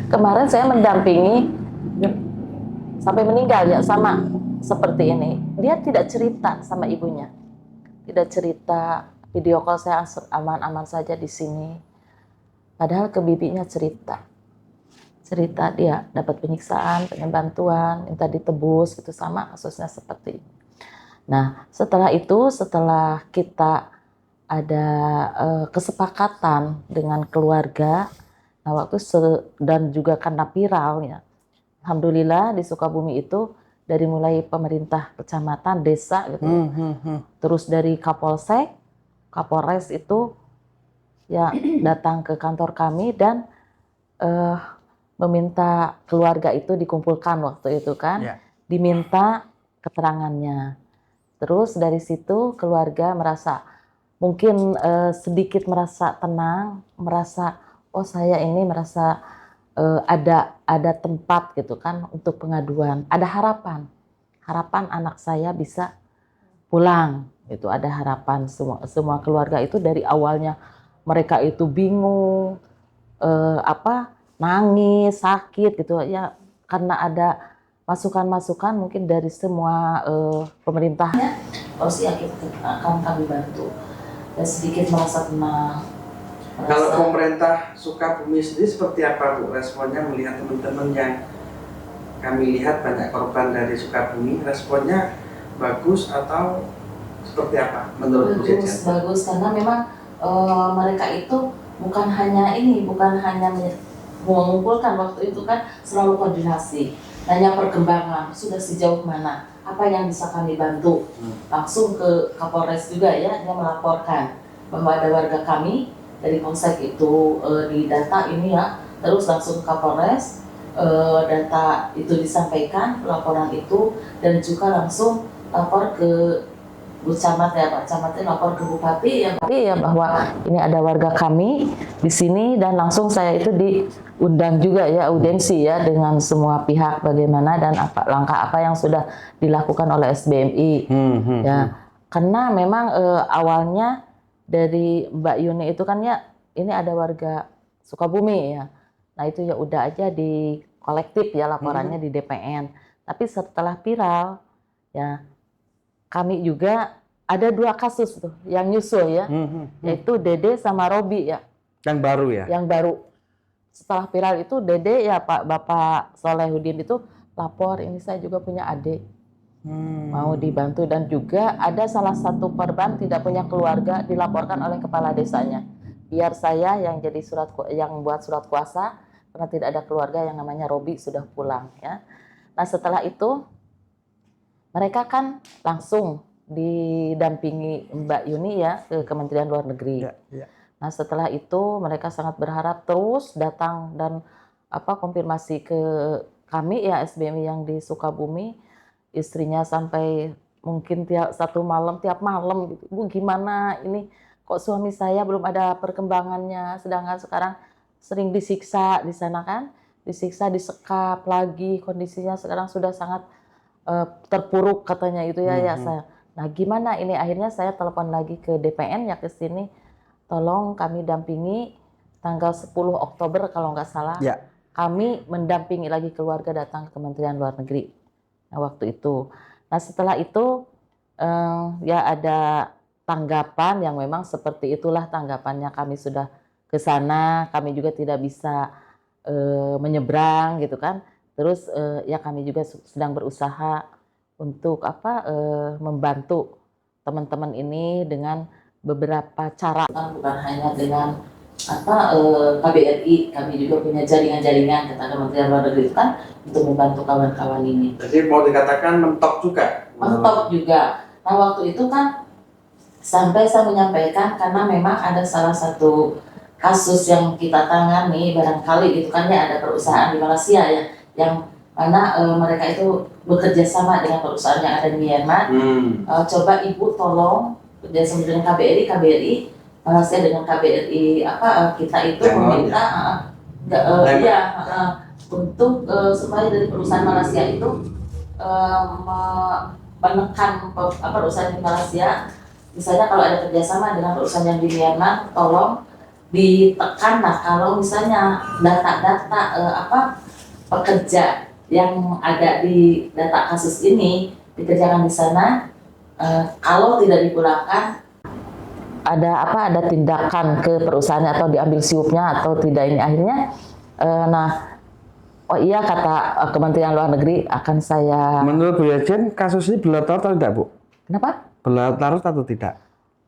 Kemarin saya mendampingi sampai meninggal ya sama seperti ini. Dia tidak cerita sama ibunya, tidak cerita. Video call saya aman-aman saja di sini. Padahal ke bibinya cerita dia dapat penyiksaan, pengen bantuan, minta ditebus gitu sama kasusnya seperti ini. Nah, setelah itu, setelah kita ada kesepakatan dengan keluarga, nah waktu dan juga karena viral ya, alhamdulillah di Sukabumi itu dari mulai pemerintah kecamatan, desa gitu, terus dari Kapolsek, Kapolres itu ya datang ke kantor kami dan meminta keluarga itu dikumpulkan waktu itu kan, diminta keterangannya. Terus dari situ keluarga merasa mungkin sedikit merasa tenang, merasa oh saya ini merasa ada tempat gitu kan untuk pengaduan, ada harapan anak saya bisa pulang, itu ada harapan. Semua keluarga itu dari awalnya mereka itu bingung, nangis, sakit gitu ya, karena ada masukan-masukan mungkin dari semua pemerintahnya. Harus yakin akan kami bantu dan sedikit merasa tenang. Kalau pemerintah Sukabumi sendiri seperti apa Bu responnya melihat teman-teman yang kami lihat banyak korban dari Sukabumi, responnya bagus atau seperti apa menurut Bu Jejen? Bagus karena memang mereka itu bukan hanya mengumpulkan, waktu itu kan selalu koordinasi, nanya perkembangan sudah sejauh mana, apa yang bisa kami bantu. Langsung ke Kapolres juga ya, dia melaporkan bahwa ada warga kami dari Polsek itu didata ini ya, terus langsung ke Kapolres, data itu disampaikan, laporan itu, dan juga langsung lapor ke Bu Camat ya, Pak Camatnya lapor ke Bupati ya bahwa ini ada warga kami di sini, dan langsung saya itu diundang juga ya audiensi ya dengan semua pihak bagaimana dan langkah apa yang sudah dilakukan oleh SBMI ya, karena memang awalnya dari Mbak Yuni itu kan ya ini ada warga Sukabumi ya, nah itu ya udah aja di kolektif ya laporannya di DPN, tapi setelah viral ya kami juga ada 2 kasus tuh yang nyusul ya, yaitu Dede sama Robi ya. Yang baru ya? Yang baru. Setelah viral itu Dede ya Bapak Solehudin itu lapor, ini saya juga punya adik. Mau dibantu, dan juga ada salah satu korban tidak punya keluarga dilaporkan oleh kepala desanya. Biar saya yang jadi buat surat kuasa karena tidak ada keluarga yang namanya Robi sudah pulang ya. Nah, setelah itu mereka kan langsung didampingi Mbak Yuni ya ke Kementerian Luar Negeri. Nah, setelah itu mereka sangat berharap terus datang dan konfirmasi ke kami ya SBMI yang di Sukabumi. Istrinya sampai mungkin tiap malam gitu, Bu gimana ini kok suami saya belum ada perkembangannya, sedangkan sekarang sering disiksa di sana kan, disiksa, disekap lagi, kondisinya sekarang sudah sangat terpuruk katanya itu ya. Saya. Nah, gimana ini, akhirnya saya telepon lagi ke DPN ya ke sini, tolong kami dampingi tanggal 10 Oktober kalau nggak salah. Kami mendampingi lagi keluarga datang ke Kementerian Luar Negeri. Nah, waktu itu. Nah, setelah itu ya ada tanggapan yang memang seperti itulah tanggapannya, kami sudah ke sana, kami juga tidak bisa menyeberang gitu kan. Terus ya kami juga sedang berusaha untuk membantu teman-teman ini dengan beberapa cara, bukan hanya dengan KBRI, kami juga punya jaringan-jaringan kata Kementerian Luar Negeri kan untuk membantu kawan-kawan ini. Jadi mau dikatakan mentok juga? Mentok juga. Nah, waktu itu kan sampai saya menyampaikan karena memang ada salah satu kasus yang kita tangani barangkali gitu kan ya, ada perusahaan di Malaysia ya yang mana mereka itu bekerja sama dengan perusahaan yang ada di Myanmar. Coba Ibu tolong kerjasama dengan KBRI Malaysia dengan KBRI kita itu meminta untuk supaya dari perusahaan Malaysia itu menekan perusahaan di Malaysia, misalnya kalau ada kerjasama dengan perusahaan yang di Myanmar, tolong ditekan lah kalau misalnya data-data pekerja yang ada di data kasus ini dikerjakan di sana, kalau tidak dipulangkan ada tindakan ke perusahaan atau diambil siupnya atau tidak ini akhirnya oh iya, kata Kementerian Luar Negeri akan saya. Menurut Bu Yajen, kasus ini berlarut-larut atau tidak, Bu? Kenapa? Berlarut-larut atau tidak?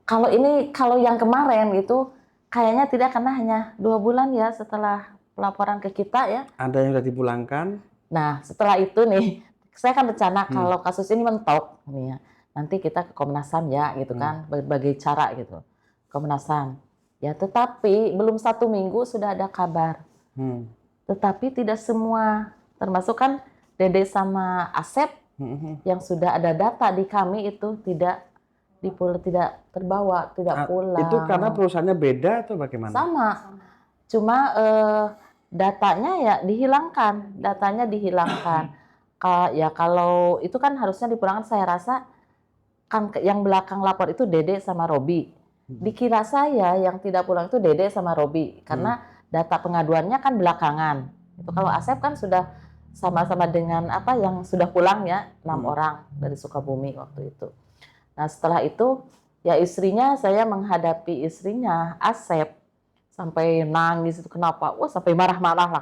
Kalau yang kemarin itu kayaknya tidak, karena hanya 2 bulan ya setelah laporan ke kita ya. Ada yang sudah dipulangkan? Nah, setelah itu nih, saya kan rencana kalau kasus ini mentok nih ya, nanti kita ke Komnas HAM ya gitu kan, berbagai cara gitu. Komnas HAM. Ya, tetapi belum 1 minggu sudah ada kabar. Tetapi tidak semua, termasuk kan Dede sama Asep yang sudah ada data di kami itu tidak terbawa, tidak pulang. Itu karena perusahaannya beda atau bagaimana? Sama, cuma datanya ya dihilangkan, ya kalau itu kan harusnya dipulangkan. Saya rasa kan yang belakang lapor itu Dede sama Robi. Dikira saya yang tidak pulang itu Dede sama Robi, karena data pengaduannya kan belakangan. Itu kalau Asep kan sudah sama-sama dengan yang sudah pulang ya, 6 orang dari Sukabumi waktu itu. Nah, setelah itu ya istrinya, saya menghadapi istrinya Asep sampai nangis itu, kenapa? Wah, sampai marah-marah lah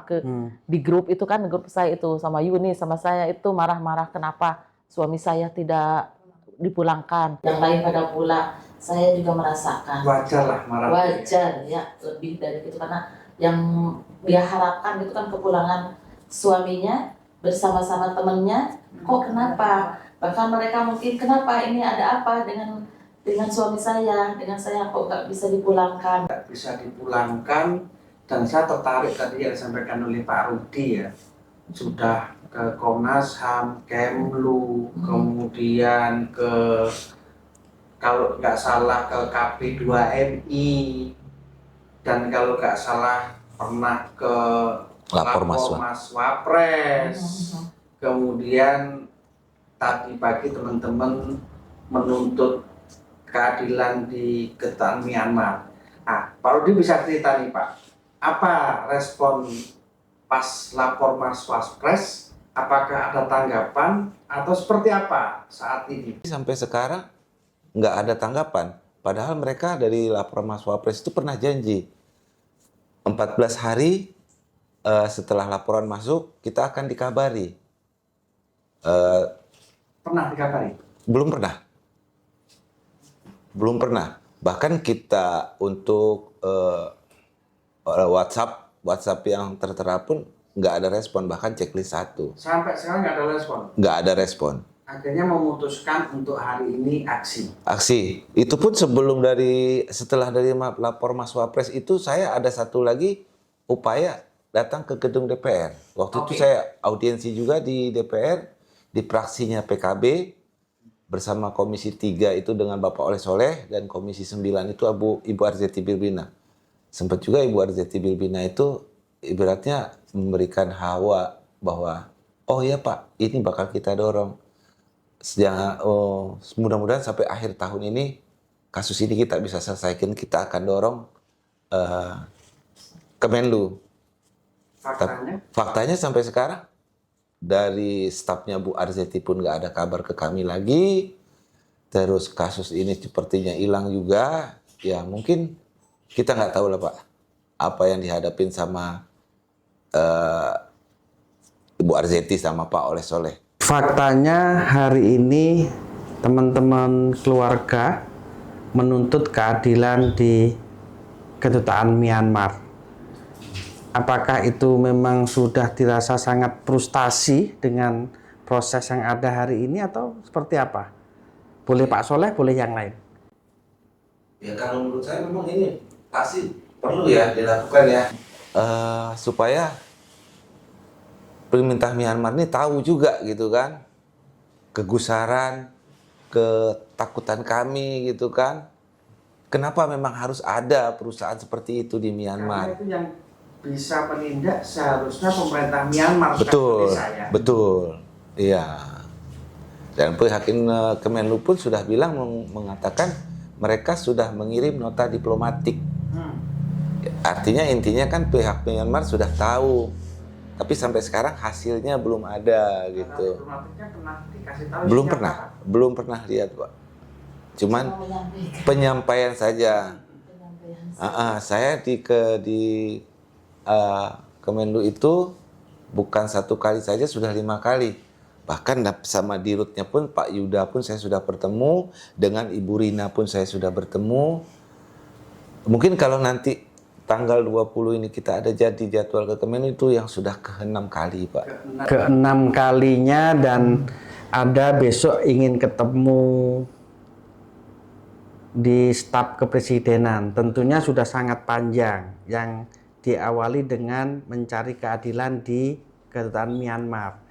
di grup itu kan, grup saya itu sama Yuni sama saya itu marah-marah kenapa suami saya tidak dipulangkan. Yang lain pada pulang, saya juga merasakan. Wajar lah marah. Wajar ya, lebih dari itu, karena yang dia harapkan itu kan kepulangan suaminya bersama-sama temannya. Kok kenapa? Bahkan mereka mungkin, kenapa ini ada apa dengan suami saya, dengan saya kok nggak bisa dipulangkan? Nggak bisa dipulangkan, dan saya tertarik tadi yang disampaikan oleh Pak Rudi ya, sudah ke Komnas HAM, Kemlu, kemudian ke, kalau nggak salah ke KP2MI, dan kalau nggak salah pernah ke Lapor Mas Wapres. Kemudian tadi pagi teman-teman menuntut keadilan di Kedutaan Myanmar. Nah, Pak Rudi bisa cerita nih Pak, apa respon pas lapor Mas Wapres? Apakah ada tanggapan atau seperti apa saat ini? Sampai sekarang nggak ada tanggapan. Padahal mereka dari lapor Mas Wapres itu pernah janji 14 hari setelah laporan masuk kita akan dikabari. Pernah dikabari? Belum pernah. Bahkan kita untuk WhatsApp yang tertera pun nggak ada respon. Bahkan checklist 1. Sampai sekarang nggak ada respon? Nggak ada respon. Akhirnya memutuskan untuk hari ini aksi. Itu pun setelah dari lapor Mas Wapres itu, saya ada satu lagi upaya datang ke gedung DPR. Waktu itu saya audiensi juga di DPR, di praksinya PKB, bersama Komisi 3 itu dengan Bapak Oleh Soleh, dan Komisi 9 itu Ibu Arzetti Bilbina. Sempat juga Ibu Arzetti Bilbina itu ibaratnya memberikan hawa bahwa, oh ya Pak, ini bakal kita dorong. Mudah-mudahan sampai akhir tahun ini kasus ini kita bisa selesaikan, kita akan dorong Kemenlu. Faktanya sampai sekarang dari stafnya Bu Arzetti pun nggak ada kabar ke kami lagi. Terus kasus ini sepertinya hilang juga. Ya mungkin kita nggak tahu lah Pak apa yang dihadapin sama Ibu Arzetti sama Pak Oleh Soleh. Faktanya hari ini teman-teman keluarga menuntut keadilan di Kedutaan Myanmar. Apakah itu memang sudah dirasa sangat frustasi dengan proses yang ada hari ini atau seperti apa? Boleh Pak Soleh, boleh yang lain. Ya kalau menurut saya memang ini pasti perlu ya dilakukan ya. Supaya pemerintah Myanmar ini tahu juga gitu kan, kegusaran, ketakutan kami gitu kan. Kenapa memang harus ada perusahaan seperti itu di Myanmar? Karena itu yang bisa menindak seharusnya pemerintah Myanmar. Betul, ya. betul, iya. Dan pihak Kemenlu pun sudah bilang mengatakan mereka sudah mengirim nota diplomatik. Artinya intinya kan pihak Myanmar sudah tahu, tapi sampai sekarang hasilnya belum ada gitu. Diplomatiknya pernah dikasih tahu Belum isinya pernah, apa? belum pernah lihat Pak. Cuman penyampaian saja. Saya di Kemenlu itu bukan 1 kali saja, sudah 5 kali. Bahkan sama dirutnya pun Pak Yuda pun saya sudah bertemu, dengan Ibu Rina pun saya sudah bertemu. Mungkin kalau nanti tanggal 20 ini kita ada jadi jadwal ke Kemenlu itu yang sudah ke-6 kali Pak. Ke-6 kalinya, dan ada besok ingin ketemu di staf kepresidenan. Tentunya sudah sangat panjang, yang diawali dengan mencari keadilan di kedutaan Myanmar.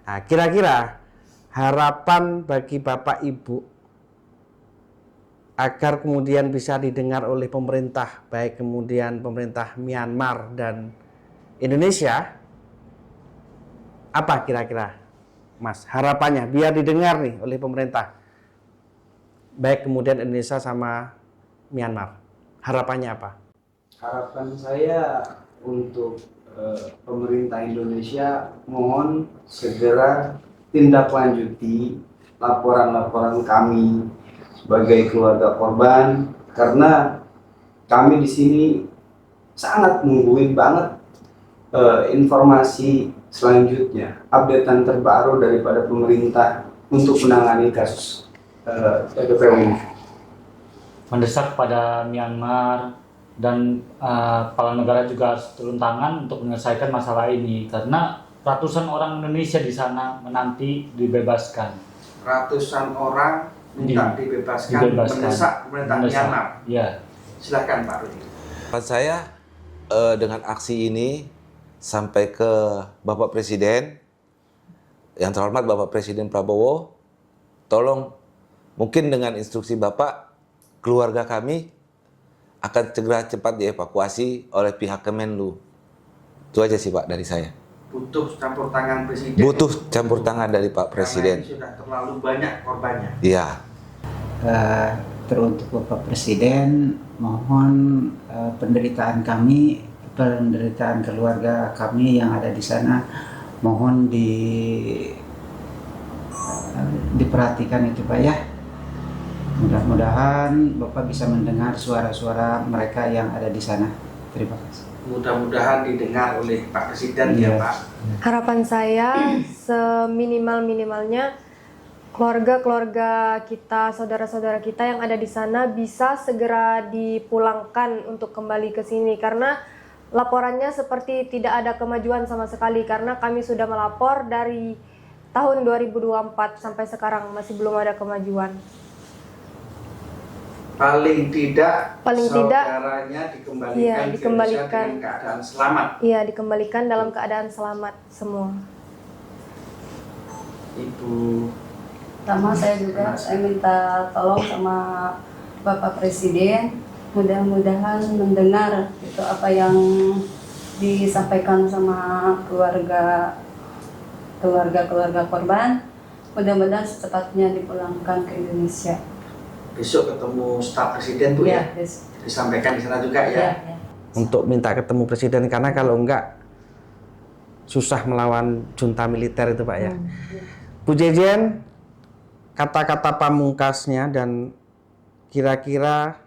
Nah, kira-kira harapan bagi Bapak Ibu agar kemudian bisa didengar oleh pemerintah, baik kemudian pemerintah Myanmar dan Indonesia, apa kira-kira Mas harapannya biar didengar nih oleh pemerintah, baik kemudian Indonesia sama Myanmar? Harapannya apa? Harapan saya untuk pemerintah Indonesia, mohon segera tindak lanjuti laporan-laporan kami sebagai keluarga korban, karena kami di sini sangat nungguin banget informasi selanjutnya, updatean terbaru daripada pemerintah untuk menangani kasus TPPU ini. Mendesak pada Myanmar dan kepala negara juga harus turun tangan untuk menyelesaikan masalah ini, karena ratusan orang Indonesia di sana menanti dibebaskan. Ratusan orang minta dibebaskan. Mendesak pemerintah Myanmar. Ya. Silakan Pak Rudi. Saya dengan aksi ini sampai ke Bapak Presiden, yang terhormat Bapak Presiden Prabowo, tolong mungkin dengan instruksi Bapak, keluarga kami akan segera cepat dievakuasi oleh pihak Kemenlu. Itu aja sih Pak dari saya. Butuh campur tangan Presiden. Butuh campur tangan dari Pak Presiden. Karena ini sudah terlalu banyak korbannya. Iya. Teruntuk Bapak Presiden, mohon penderitaan kami, penderitaan keluarga kami yang ada di sana, mohon diperhatikan itu Pak ya. Mudah-mudahan Bapak bisa mendengar suara-suara mereka yang ada di sana. Terima kasih. Mudah-mudahan didengar oleh Pak Presiden ya Pak. Harapan saya seminimal-minimalnya keluarga-keluarga kita, saudara-saudara kita yang ada di sana bisa segera dipulangkan untuk kembali ke sini, karena laporannya seperti tidak ada kemajuan sama sekali, karena kami sudah melapor dari tahun 2024 sampai sekarang masih belum ada kemajuan. Paling tidak saudaranya dikembalikan ke Indonesia dengan keadaan selamat. Iya, dikembalikan dalam keadaan selamat semua. Ibu. Pertama saya minta tolong sama Bapak Presiden, mudah-mudahan mendengar itu apa yang disampaikan sama keluarga korban, mudah-mudahan secepatnya dipulangkan ke Indonesia. Besok ketemu staf Presiden Bu ya? Disampaikan di sana juga ya? Untuk minta ketemu Presiden, karena kalau enggak susah melawan junta militer itu Pak ya. Bu Jejen, kata-kata pamungkasnya dan kira-kira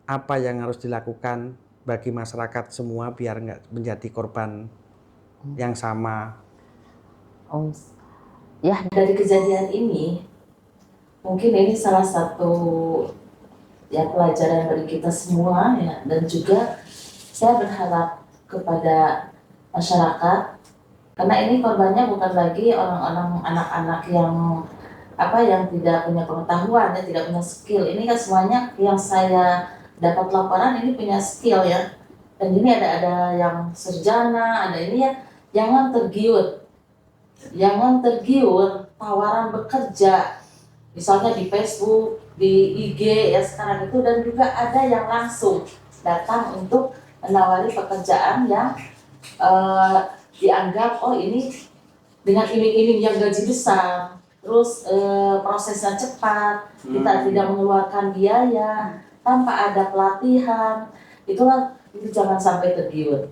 apa yang harus dilakukan bagi masyarakat semua biar nggak menjadi korban yang sama? Ya, dari kejadian ini mungkin ini salah satu ya pelajaran bagi kita semua ya, dan juga saya berharap kepada masyarakat, karena ini korbannya bukan lagi orang-orang anak-anak yang tidak punya pengetahuan ya, tidak punya skill. Ini kan semuanya yang saya dapat laporan ini punya skill ya, dan ini ada yang sarjana, ada ini ya. Jangan tergiur tawaran bekerja, misalnya di Facebook, di IG ya sekarang itu, dan juga ada yang langsung datang untuk menawari pekerjaan yang dianggap ini dengan iming-iming yang gaji besar. terus prosesnya cepat, kita tidak mengeluarkan biaya, tanpa ada pelatihan, itu jangan sampai tergiur.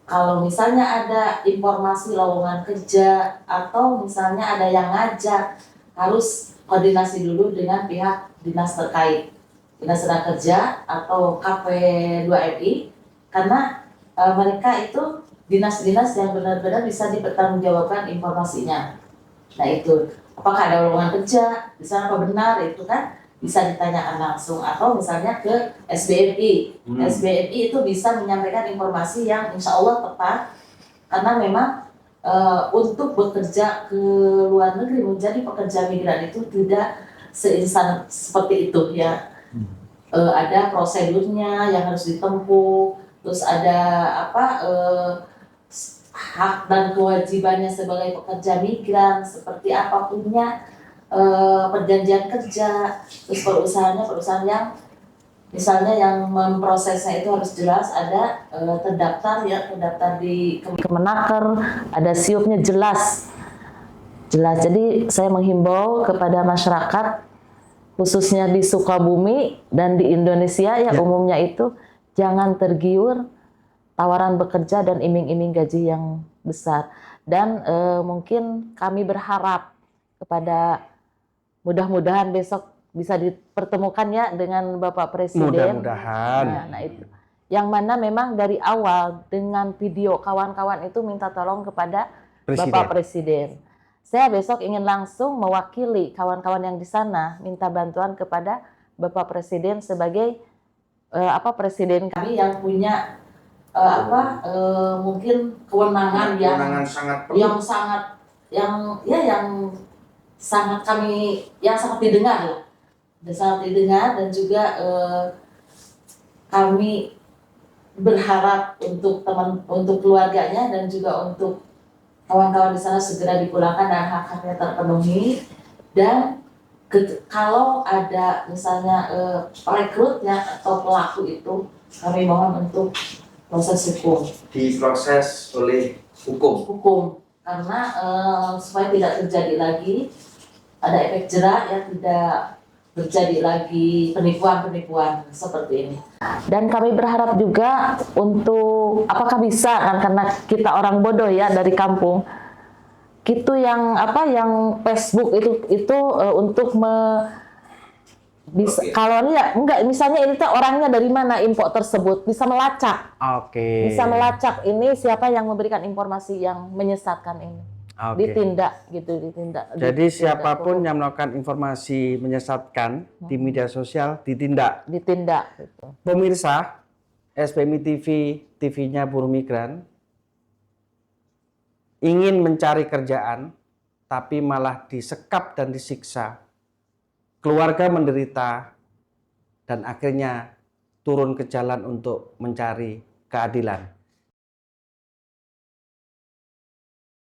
Kalau misalnya ada informasi lowongan kerja atau misalnya ada yang ngajak, harus koordinasi dulu dengan pihak dinas terkait, dinas tenaga kerja atau KP2MI, karena mereka itu dinas-dinas yang benar-benar bisa dipertanggungjawabkan informasinya. Nah itu, apakah ada lowongan kerja, di sana apa benar, itu kan bisa ditanyakan langsung, atau misalnya ke SBMI. SBMI itu bisa menyampaikan informasi yang insya Allah tepat, karena memang untuk bekerja ke luar negeri menjadi pekerja migran itu tidak seinstan seperti itu ya. Ada prosedurnya yang harus ditempuh, terus ada hak dan kewajibannya sebagai pekerja migran, seperti apa punya perjanjian kerja, terus perusahaan yang misalnya yang memprosesnya itu harus jelas, ada terdaftar di Kemenaker, ada SIUP-nya jelas. Jadi saya menghimbau kepada masyarakat khususnya di Sukabumi dan di Indonesia ya umumnya itu jangan tergiur tawaran bekerja dan iming-iming gaji yang besar. Dan mungkin kami berharap kepada mudah-mudahan besok bisa dipertemukan ya dengan Bapak Presiden. Mudah-mudahan. Nah itu. Yang mana memang dari awal dengan video kawan-kawan itu minta tolong kepada Bapak Presiden. Saya besok ingin langsung mewakili kawan-kawan yang di sana minta bantuan kepada Bapak Presiden sebagai presiden kami yang punya mungkin kewenangan yang sangat didengar dan juga kami berharap untuk keluarganya dan juga untuk kawan-kawan di sana segera dipulangkan dan hak-haknya terpenuhi. Dan kalau ada misalnya rekrutnya atau pelaku itu, kami mohon untuk proses hukum. Diproses oleh hukum. Karena supaya tidak terjadi lagi ada efek jerak ya, tidak terjadi lagi penipuan seperti ini. Dan kami berharap juga untuk apakah bisa kan, karena kita orang bodoh ya dari kampung, itu yang Facebook itu untuk bisa, kalau enggak misalnya ini orangnya dari mana info tersebut, bisa melacak. Bisa melacak ini siapa yang memberikan informasi yang menyesatkan ini. Ditindak. Jadi siapapun yang melakukan informasi menyesatkan di media sosial ditindak gitu. Pemirsa SPMI TV, TV-nya buruh migran, ingin mencari kerjaan tapi malah disekap dan disiksa, keluarga menderita, dan akhirnya turun ke jalan untuk mencari keadilan.